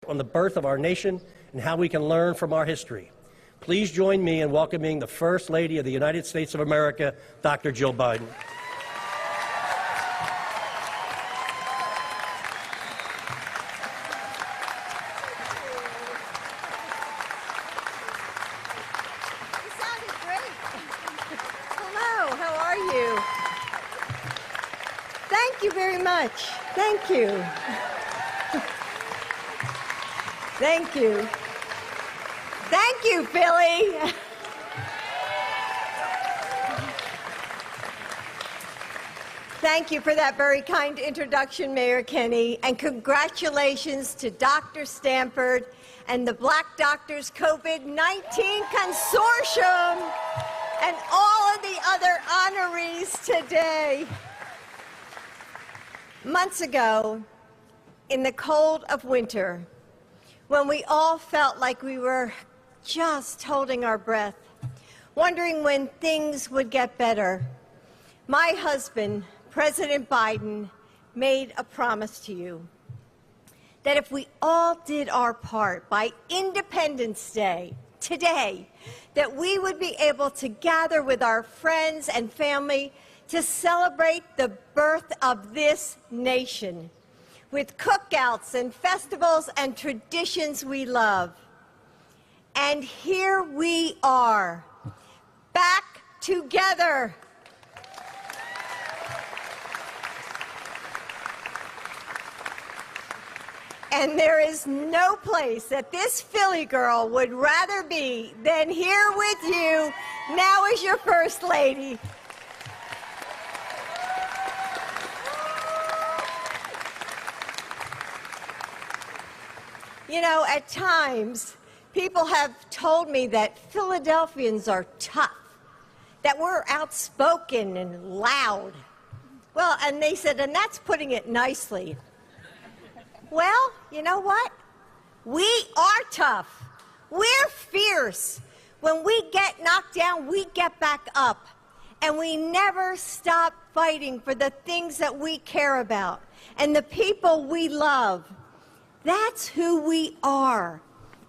on the birth of our nation and how we can learn from our history. Please join me in welcoming the First Lady of the United States of America, Dr. Jill Biden. Thank you very much. Thank you. Thank you. Thank you, Philly. Thank you for that very kind introduction, Mayor Kenney, and congratulations to Dr. Stanford and the Black Doctors COVID-19 Consortium and all of the other honorees today. Months ago, in the cold of winter, when we all felt like we were just holding our breath, wondering when things would get better, my husband, President Biden, made a promise to you that if we all did our part by Independence Day, today, that we would be able to gather with our friends and family to celebrate the birth of this nation with cookouts and festivals and traditions we love. And here we are, back together. And there is no place that this Philly girl would rather be than here with you, now as your First Lady. You know, at times, people have told me that Philadelphians are tough, that we're outspoken and loud. Well, and they said, and that's putting it nicely. Well, you know what? We are tough. We're fierce. When we get knocked down, we get back up. And we never stop fighting for the things that we care about and the people we love. That's who we are.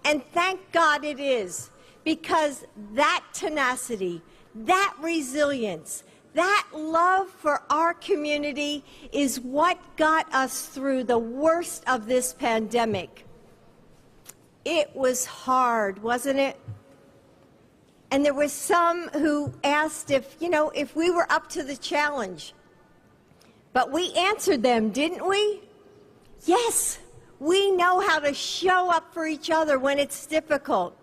And thank God it is, because that tenacity, that resilience, that love for our community is what got us through the worst of this pandemic. It was hard, wasn't it? And there were some who asked if we were up to the challenge. But we answered them, didn't we? Yes. We know how to show up for each other when it's difficult.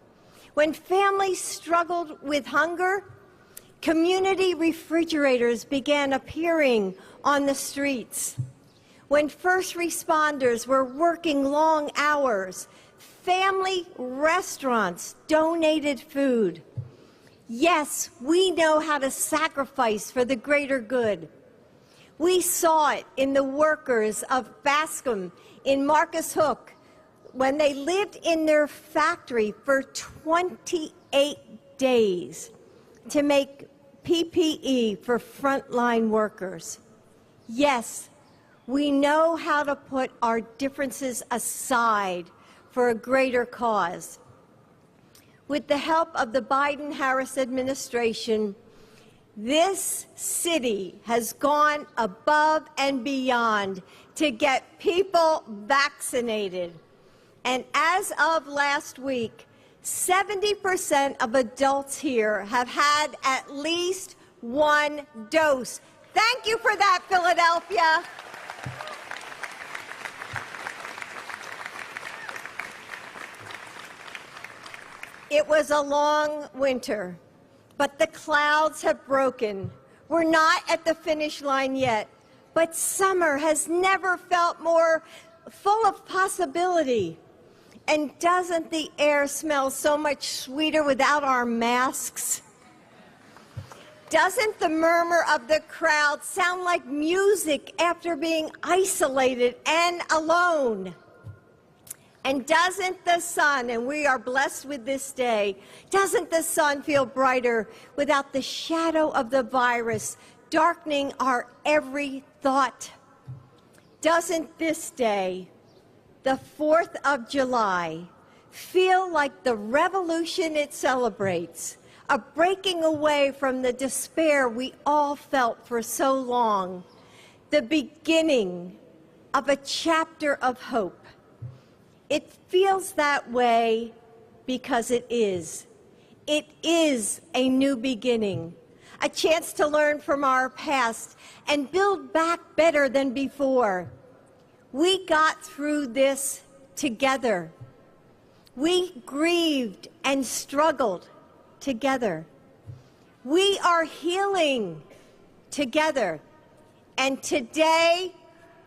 When families struggled with hunger, community refrigerators began appearing on the streets. When first responders were working long hours, family restaurants donated food. Yes, we know how to sacrifice for the greater good. We saw it in the workers of Bascom in Marcus Hook when they lived in their factory for 28 days to make PPE for frontline workers. Yes, we know how to put our differences aside for a greater cause. With the help of the Biden-Harris administration, this city has gone above and beyond to get people vaccinated. And as of last week, 70% of adults here have had at least one dose. Thank you for that, Philadelphia. It was a long winter, but the clouds have broken. We're not at the finish line yet, but summer has never felt more full of possibility. And doesn't the air smell so much sweeter without our masks? Doesn't the murmur of the crowd sound like music after being isolated and alone? And doesn't the sun, and we are blessed with this day, doesn't the sun feel brighter without the shadow of the virus darkening our every thought? Doesn't this day the 4th of July feel like the revolution it celebrates, a breaking away from the despair we all felt for so long, the beginning of a chapter of hope. It feels that way because it is. It is a new beginning, a chance to learn from our past and build back better than before. We got through this together. We grieved and struggled together. We are healing together. And today,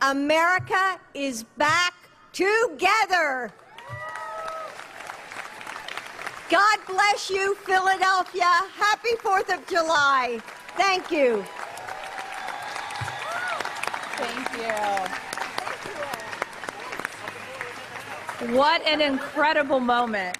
America is back together. God bless you, Philadelphia. Happy 4th of July. Thank you. Thank you. What an incredible moment.